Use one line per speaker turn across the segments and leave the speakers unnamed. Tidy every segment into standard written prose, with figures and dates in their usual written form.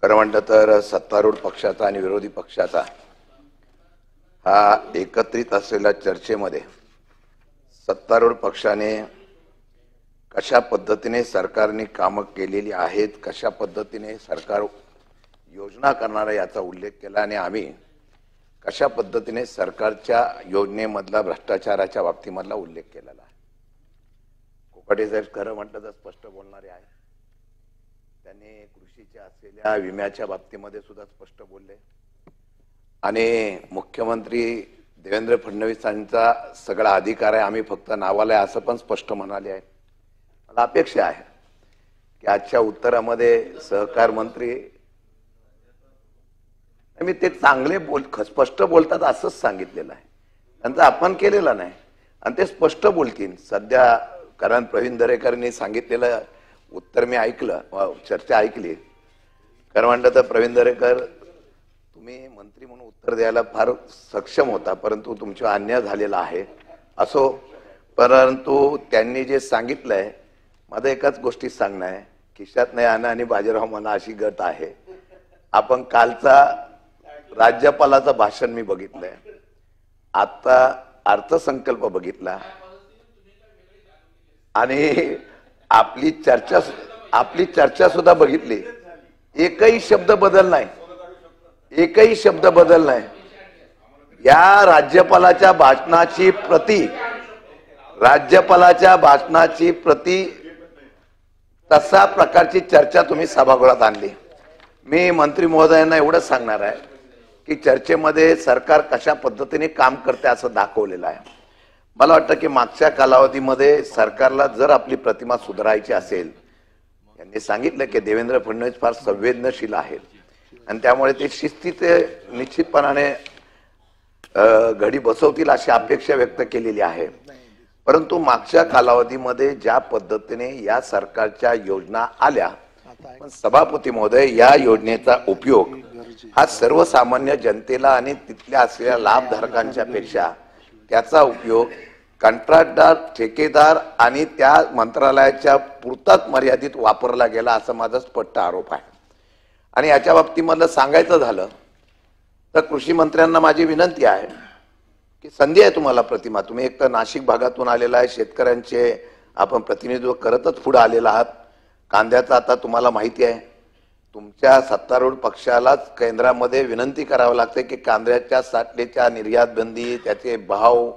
खरं म्हटलं तर सत्तारूढ पक्षाचा आणि विरोधी पक्षाचा हा एकत्रित असलेल्या चर्चेमध्ये सत्तारूढ पक्षाने कशा पद्धतीने सरकारने कामं केलेली आहेत, कशा पद्धतीने सरकार योजना करणार आहे याचा उल्लेख केला आणि आम्ही कशा पद्धतीने सरकारच्या योजनेमधला भ्रष्टाचाराच्या बाबतीमधला उल्लेख केलेला आहे। कोकाटे साहेब खरं म्हटलं तर स्पष्ट बोलणारे आहे। त्यांनी कृषीच्या असलेल्या विम्याच्या बाबतीमध्ये सुद्धा स्पष्ट बोलले आणि मुख्यमंत्री देवेंद्र फडणवीसांचा सगळा अधिकार आहे, आम्ही फक्त नावाला आहे असं पण स्पष्ट म्हणाले आहे। मला अपेक्षा आहे की आजच्या उत्तरामध्ये सहकार मंत्री मी ते चांगले स्पष्ट बोलतात असंच सांगितलेलं आहे, त्यांचा अपमान केलेला नाही आणि ते स्पष्ट बोलतील। सध्या कारण प्रवीण दरेकरांनी सांगितलेलं उत्तर मी ऐकलं, चर्चा ऐकली। खरं म्हटलं तर प्रवीण दरेकर तुम्ही मंत्री म्हणून उत्तर द्यायला फार सक्षम होता, परंतु तुमचा अन्याय झालेला आहे असो। परंतु त्यांनी जे सांगितलंय माझं एकाच गोष्टी सांगणं आहे, खिशात नाही आणा आणि बाजीराव म्हणा अशी गत आहे। आपण कालचा राज्यपालाचं भाषण मी बघितलंय, आता अर्थसंकल्प बघितला आणि आपली चर्चा सुद्धा बघितली। एकही शब्द बदल नाही, एकही शब्द बदल नाही। या राज्यपालाच्या भाषणाची प्रति तसा प्रकारची चर्चा तुम्ही सभागृहात आणली। मी मंत्री महोदयांना एवढंच सांगणार आहे की चर्चेमध्ये सरकार कशा पद्धतीने काम करते असं दाखवलेलं आहे। मला वाटतं की मागच्या कालावधीमध्ये सरकारला जर आपली प्रतिमा सुधारायची असेल, यांनी सांगितलं की देवेंद्र फडणवीस फार संवेदनशील आहेत आणि त्यामुळे ते शिस्तीचे निश्चितपणाने घडी बसवतील अशी अपेक्षा व्यक्त केलेली आहे। परंतु मागच्या कालावधीमध्ये ज्या पद्धतीने या सरकारच्या योजना आल्या, पण सभापती महोदय या योजनेचा उपयोग हा सर्वसामान्य जनतेला आणि तिथल्या असलेल्या लाभधारकांच्या पेक्षा त्याचा उपयोग कंत्राटदार, ठेकेदार आणि त्या मंत्रालयाच्या पुरताच मर्यादित वापरला गेला असा माझा स्पष्ट आरोप आहे। आणि याच्या बाबतीमधलं सांगायचं झालं तर कृषी मंत्र्यांना माझी विनंती आहे की संधी आहे तुम्हाला प्रतिमा, तुम्ही एक तर नाशिक भागातून आलेला आहे, शेतकऱ्यांचे आपण प्रतिनिधित्व करतच पुढे आलेला आहात। कांद्याचा आता तुम्हाला माहिती आहे, तुमच्या सत्तारूढ पक्षालाच केंद्रामध्ये विनंती करावी लागते की कांद्याच्या साठलेच्या निर्यात बंदी, त्याचे भाव,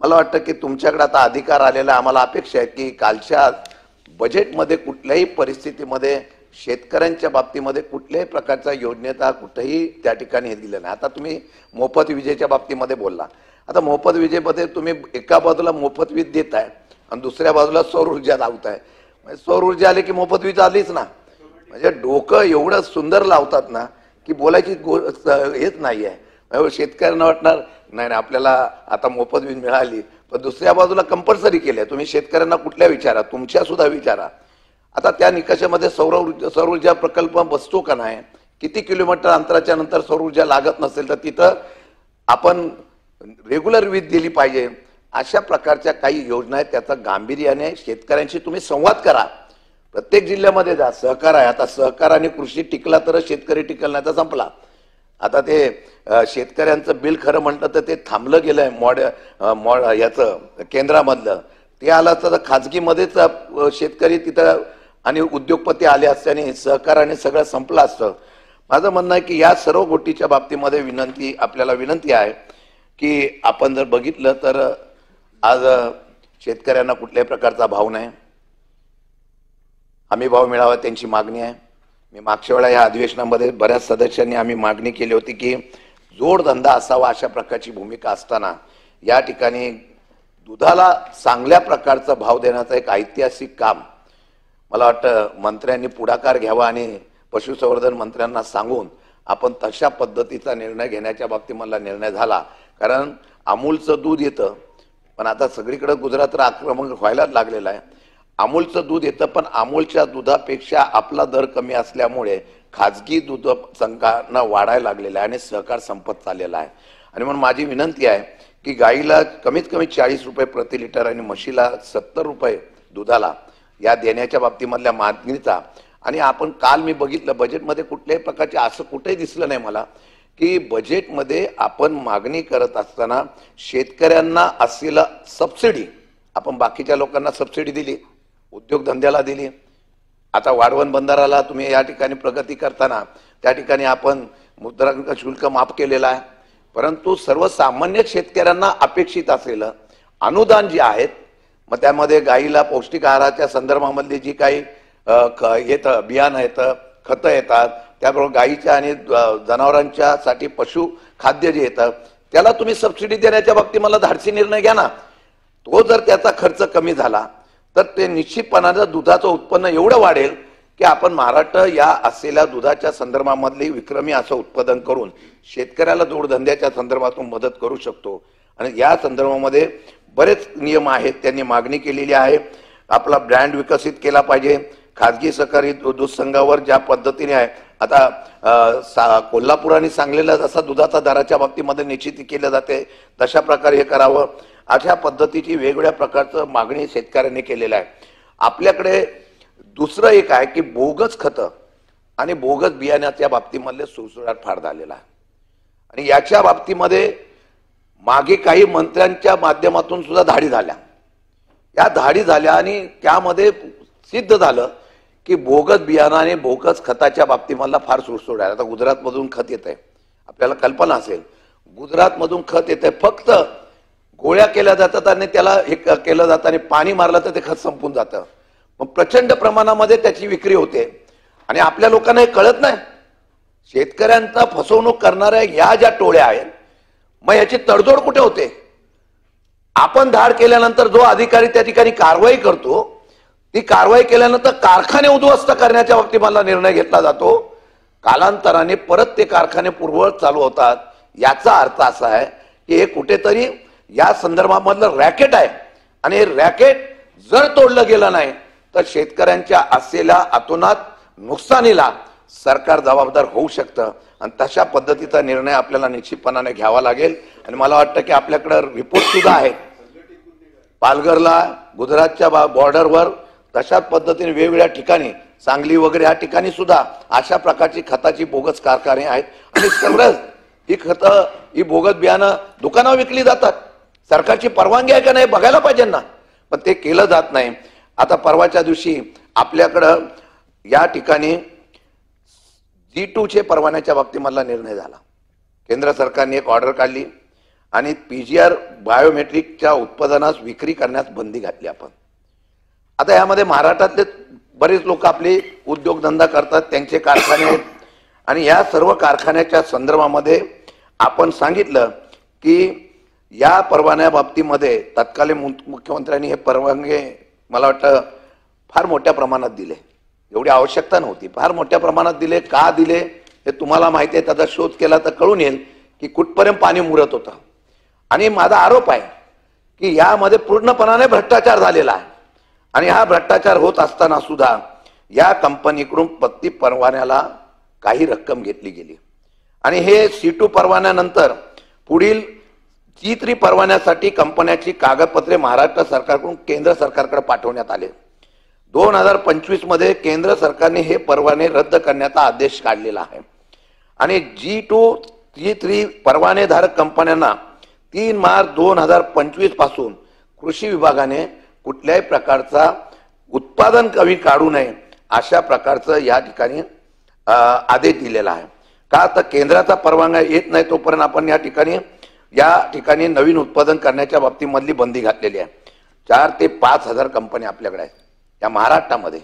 मला वाटतं की तुमच्याकडे आता अधिकार आलेला। आम्हाला अपेक्षा आहे की कालच्या बजेटमध्ये कुठल्याही परिस्थितीमध्ये शेतकऱ्यांच्या बाबतीमध्ये कुठल्याही प्रकारच्या योजनेचा कुठेही त्या ठिकाणी हे दिलं नाही। आता तुम्ही मोफत विजेच्या बाबतीमध्ये बोलला, आता मोफत विजेमध्ये तुम्ही एका बाजूला मोफत वीज देताय आणि दुसऱ्या बाजूला सौर ऊर्जा लावताय। म्हणजे सौर ऊर्जा आली की मोफत वीज आलीच ना, म्हणजे डोकं एवढं सुंदर लावतात ना की बोलायची हेच नाही आहे। शेतकऱ्यांना वाटणार नाही नाही आपल्याला आता मोफत वीज मिळाली, पण दुसऱ्या बाजूला कंपल्सरी केल्या। तुम्ही शेतकऱ्यांना कुठल्या विचारा, तुमच्या सुद्धा विचारा, आता त्या निकषामध्ये सौर ऊर्जा प्रकल्प बसतो का नाही, किती किलोमीटर अंतराच्या नंतर सौर ऊर्जा लागत नसेल तर तिथं आपण रेग्युलर वीज दिली पाहिजे। अशा प्रकारच्या काही योजना आहेत, त्याचा गांभीर्याने शेतकऱ्यांशी तुम्ही संवाद करा। प्रत्येक जिल्ह्यामध्ये जा, सहकार आहे, आता सहकार आणि कृषी टिकला तरच शेतकरी टिकल, नाही तर संपला। आता ते शेतकऱ्यांचं बिल खरं म्हटलं तर ते थांबलं गेलंय याचं केंद्रामधलं, ते आलं तर खाजगीमध्येच शेतकरी तिथं आणि उद्योगपती आले असल्याने सहकाराने सगळं संपलं असतं। माझं म्हणणं आहे की या सर्व गोष्टीच्या बाबतीमध्ये आपल्याला विनंती आहे की आपण जर बघितलं तर आज शेतकऱ्यांना कुठल्याही प्रकारचा भाव नाही, हमी भाव मिळावा त्यांची मागणी आहे। मी मागच्या वेळा या अधिवेशनामध्ये बऱ्याच सदस्यांनी आम्ही मागणी केली होती की जोडधंदा असावा, अशा प्रकारची भूमिका असताना या ठिकाणी दुधाला चांगल्या प्रकारचा भाव देण्याचा एक ऐतिहासिक काम मला वाटतं मंत्र्यांनी पुढाकार घ्यावा आणि पशुसंवर्धन मंत्र्यांना सांगून आपण तशा पद्धतीचा निर्णय घेण्याच्या बाबतीमधला निर्णय झाला। कारण अमूलचं दूध येतं, पण आता सगळीकडे गुजरात आक्रमण व्हायला लागलेलं आहे। अमूलचं दूध येतं, पण अमूलच्या दुधापेक्षा आपला दर कमी असल्यामुळे खाजगी दूध संघांना वाढायला लागलेला आहे आणि सहकार संपत चाललेला आहे। आणि म्हणून माझी विनंती आहे की गाईला कमीत कमी 40 रुपये प्रति लिटर आणि म्हशीला 70 रुपये दुधाला या देण्याच्या बाबतीमधल्या मागणीचा आणि आपण काल मी बघितलं बजेटमध्ये कुठल्याही प्रकारचे असं कुठेही दिसलं नाही मला की बजेटमध्ये आपण मागणी करत असताना शेतकऱ्यांना असलेला सबसिडी, आपण बाकीच्या लोकांना सबसिडी दिली, उद्योगधंद्याला दिली, आता वाढवण बंदराला तुम्ही या ठिकाणी प्रगती करताना त्या ठिकाणी आपण मुद्रांक शुल्क माफ केलेलं आहे, परंतु सर्वसामान्य शेतकऱ्यांना अपेक्षित असलेलं अनुदान जे आहेत, मग त्यामध्ये गाईला पौष्टिक आहाराच्या संदर्भामधली जी काही येतं बियाणं येतं, खतं येतात, त्याबरोबर गाईच्या आणि जनावरांच्या साठी पशु खाद्य जे येतं त्याला तुम्ही सबसिडी देण्याच्या बाबतीत मला धाडसी निर्णय घ्या ना. तो जर त्याचा खर्च कमी झाला तर ते निश्चितपणाने दुधाचं उत्पन्न एवढं वाढेल की आपण महाराष्ट्र या असलेल्या दुधाच्या संदर्भामधली विक्रमी असं उत्पादन करून शेतकऱ्याला जोडधंद्याच्या संदर्भातून मदत करू शकतो. आणि या संदर्भामध्ये बरेच नियम आहेत, त्यांनी मागणी केलेली आहे. आपला ब्रँड विकसित केला पाहिजे. खाजगी सहकारी दूध संघावर ज्या पद्धतीने आहे, आता कोल्हापुराने सांगलेला जसा दुधाचा दराच्या बाबतीमध्ये निश्चिती केली जाते तशा प्रकारे हे करावं. अशा पद्धतीची वेगवेगळ्या प्रकारचं मागणी शेतकऱ्यांनी केलेलं आहे. आपल्याकडे दुसरं एक आहे की बोगस खतं आणि बोगस बियाण्याच्या बाबतीमधले सुळसुळाट फार झालेला आहे. आणि याच्या बाबतीमध्ये मागे काही मंत्र्यांच्या माध्यमातून सुद्धा धाडी झाल्या. या धाडी झाल्या आणि त्यामध्ये सिद्ध झालं की बोगस बियाणं आणि बोगस खताच्या बाबतीमधला फार सुळसुळ आहे. आता गुजरातमधून खत येत आहे, आपल्याला कल्पना असेल, गुजरातमधून खत येत आहे, फक्त गोळ्या केल्या जातात आणि त्याला हे केलं जातं आणि पाणी मारलं तर ते खत संपून जातं. मग प्रचंड प्रमाणामध्ये त्याची विक्री होते आणि आपल्या लोकांना हे कळत नाही. शेतकऱ्यांचा फसवणूक करणाऱ्या या ज्या टोळ्या आहेत, मग याची तडजोड कुठे होते? आपण धाड केल्यानंतर जो अधिकारी त्या ठिकाणी कारवाई करतो, ती कारवाई केल्यानंतर कारखाने उद्ध्वस्त करण्याच्या बाबतीत मला निर्णय घेतला जातो. कालांतराने परत ते कारखाने पूर्ववत चालू होतात. याचा अर्थ असा आहे की हे कुठेतरी या संदर्भामधलं रॅकेट आहे आणि हे रॅकेट जर तोडलं गेलं नाही तर शेतकऱ्यांच्या असलेल्या अतोनात नुकसानीला सरकार जबाबदार होऊ शकतं. आणि तशा पद्धतीचा निर्णय आपल्याला निश्चितपणाने घ्यावा लागेल. आणि मला वाटतं की आपल्याकडे रिपोर्ट सुद्धा आहे, पालघरला गुजरातच्या बॉर्डरवर तशाच पद्धतीने वेगवेगळ्या ठिकाणी, सांगली वगैरे या ठिकाणी सुद्धा अशा प्रकारची खताची बोगस कारखाने आहेत. आणि सगळं ही खतं, ही बोगस बियाणं दुकानावर विकली जातात. सरकारची परवानगी आहे का नाही बघायला पाहिजे ना, पण ते केलं जात नाही. आता परवाच्या दिवशी आपल्याकडं या ठिकाणी G2 परवान्याच्या बाबतीमधला निर्णय झाला. केंद्र सरकारने एक ऑर्डर काढली आणि पीजीआर बायोमेट्रिकच्या उत्पादनास विक्री करण्यास बंदी घातली. आपण आता यामध्ये महाराष्ट्रातले बरेच लोक आपले उद्योगधंदा करतात, त्यांचे कारखाने आहेत आणि या सर्व कारखान्याच्या संदर्भामध्ये आपण सांगितलं की या परवान्या बाबतीमध्ये तत्कालीन मुख्यमंत्र्यांनी हे परवानगी मला वाटतं फार मोठ्या प्रमाणात दिले. एवढी आवश्यकता नव्हती, फार मोठ्या प्रमाणात दिले. का दिले हे तुम्हाला माहिती आहे, त्याचा शोध केला तर कळून येईल की कुठपर्यंत पाणी मुरत होतं. आणि माझा आरोप आहे की यामध्ये पूर्णपणाने भ्रष्टाचार झालेला आहे. आणि हा भ्रष्टाचार होत असताना सुद्धा या कंपनीकडून प्रत्येक परवान्याला काही रक्कम घेतली गेली. आणि हे C2 परवान्यानंतर पुढील G3 परवान्यासाठी कंपन्याची कागदपत्रे महाराष्ट्र सरकारकडून केंद्र सरकारकडे पाठवण्यात आले. 2025 मध्ये केंद्र सरकारने हे परवाने रद्द करण्याचा आदेश काढलेला आहे. आणि G2 G3 परवानेधारक कंपन्यांना 3 मार्च 2025 पासून कृषी विभागाने कुठल्याही प्रकारचा उत्पादन कमी काढू नये अशा प्रकारचं या ठिकाणी आदेश दिलेला आहे. का तर केंद्राचा परवाना येत नाही तोपर्यंत आपण या ठिकाणी नवीन उत्पादन करण्याच्या बाबतीमधली बंदी घातलेली आहे. 4 ते 5 हजार कंपन्या आपल्याकडे आहेत या महाराष्ट्रामध्ये.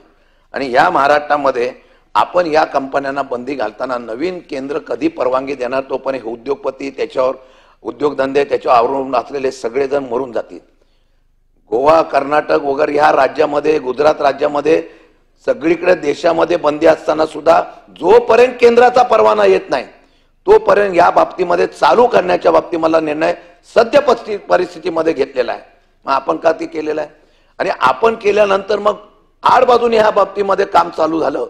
आणि या महाराष्ट्रामध्ये आपण या कंपन्यांना बंदी घालताना नवीन केंद्र कधी परवानगी देणार तोपर्यंत हे उद्योगपती, त्याच्यावर उद्योगधंदे, त्याच्यावर अवलंबून असलेले सगळेजण मरून जातील. गोवा, कर्नाटक वगैरे ह्या राज्यामध्ये, गुजरात राज्यामध्ये सगळीकडे देशामध्ये बंदी असताना सुद्धा जोपर्यंत केंद्राचा परवाना येत नाही तोपर्यंत या बाबतीमध्ये चालू करण्याच्या बाबतीत मला निर्णय सद्य परिस्थितीमध्ये घेतलेला आहे. मग आपण का ते केलेलं आहे? आणि आपण केल्यानंतर मग आडबाजूने ह्या बाबतीमध्ये काम चालू झालं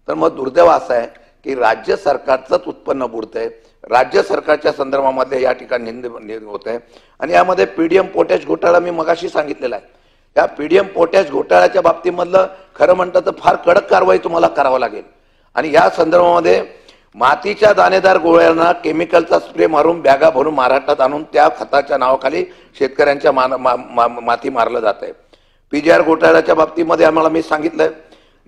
तर मग दुर्दैव असं आहे की राज्य सरकारचंच उत्पन्न बुडतंय. राज्य सरकारच्या संदर्भामध्ये या ठिकाणी होत आहे. आणि यामध्ये PDM पोटॅश घोटाळा मी मगाशी सांगितलेला आहे. या पीडीएम पोटॅश घोटाळ्याच्या बाबतीमधलं खरं म्हणतं तर फार कडक कारवाई तुम्हाला करावं लागेल. आणि या संदर्भामध्ये मातीच्या दाणेदार गोळ्यांना केमिकलचा स्प्रे मारून बॅगा भरून महाराष्ट्रात आणून त्या खताच्या नावाखाली शेतकऱ्यांच्या माती मारलं जात आहे. पीजीआर घोटाळ्याच्या बाबतीमध्ये आम्हाला मी सांगितलं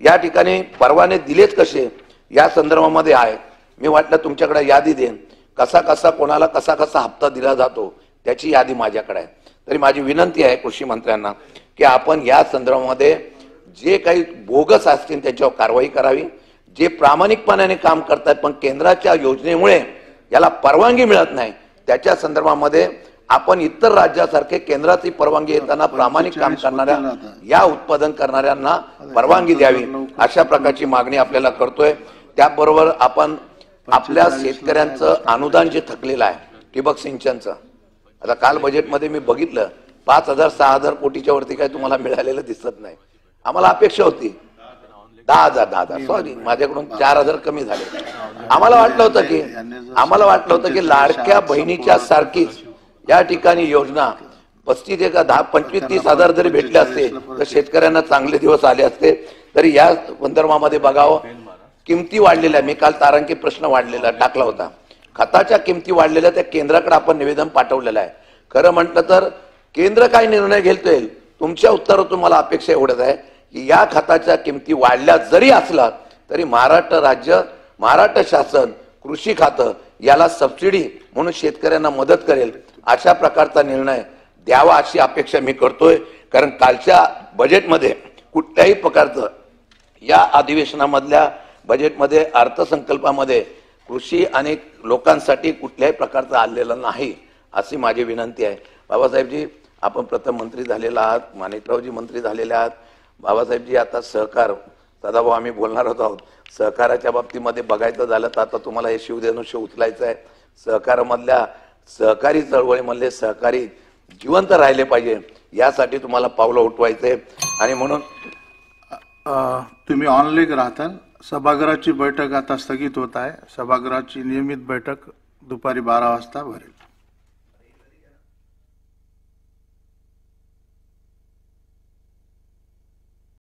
या ठिकाणी परवाने दिलेच कसे या संदर्भामध्ये आहे. मी वाटलं तुमच्याकडे यादी देईन कसा कसा कोणाला कसा कसा हप्ता दिला जातो त्याची यादी माझ्याकडे आहे. तरी माझी विनंती आहे कृषी मंत्र्यांना की आपण या संदर्भामध्ये जे काही बोगस असतील त्याच्यावर कारवाई करावी. जे प्रामाणिकपणाने काम करतात पण केंद्राच्या योजनेमुळे याला परवानगी मिळत नाही त्याच्या संदर्भामध्ये आपण इतर राज्यासारखे केंद्राची परवानगी येताना प्रामाणिक काम करणाऱ्या या उत्पादन करणाऱ्यांना परवानगी द्यावी अशा प्रकारची मागणी आपल्याला करतोय. त्याबरोबर आपण आपल्या शेतकऱ्यांचं अनुदान जे थकलेलं आहे ठिबक सिंचनचं, आता काल बजेटमध्ये मी बघितलं 5,000-6,000 कोटीच्या वरती काय तुम्हाला मिळालेलं दिसत नाही. आम्हाला अपेक्षा होती 10,000 सॉरी माझ्याकडून 4,000 कमी झाले. आम्हाला वाटलं होतं की लाडक्या बहिणीच्या सारखीच या ठिकाणी योजना 25-30,000 जरी भेटले असते तर शेतकऱ्यांना चांगले दिवस आले असते. तरी या संदर्भामध्ये बघावं किमती वाढलेल्या, मी काल तारांकित प्रश्न वाढलेला टाकला होता, खताच्या किमती वाढलेल्या त्या केंद्राकडे आपण निवेदन पाठवलेलं आहे. खरं म्हटलं तर केंद्र काय निर्णय घेतोय तुमच्या उत्तरातून मला अपेक्षा एवढंच आहे की या खताच्या किमती वाढल्या जरी असला तरी महाराष्ट्र राज्य महाराष्ट्र शासन कृषी खातं याला सबसिडी म्हणून शेतकऱ्यांना मदत करेल अशा प्रकारचा निर्णय द्यावा अशी अपेक्षा मी करतोय. कारण कालच्या बजेटमध्ये कुठल्याही प्रकारचं या अधिवेशनामधल्या बजेटमध्ये अर्थसंकल्पामध्ये कृषी आणि लोकांसाठी कुठल्याही प्रकारचं आलेलं नाही अशी माझी विनंती आहे. बाबासाहेबजी आपण प्रथम मंत्री झालेला आहात, माणिकरावजी मंत्री झालेले आहात. बाबासाहेबजी आता सहकार सदाभाऊ आम्ही बोलणार आहोत. सहकाराच्या बाबतीमध्ये बघायचं झालं तर आता तुम्हाला हे शिवधनुष्य उचलायचं आहे. सहकारामधल्या सहकारी चळवळीमधले सहकारी जिवंत राहिले पाहिजे यासाठी तुम्हाला पावलं उठवायचे. आणि म्हणून
तुम्ही ऑनलाईन राहताल. सभागृहाची बैठक आता स्थगित होत आहे. सभागृहाची नियमित बैठक दुपारी 12 वाजता भरेल.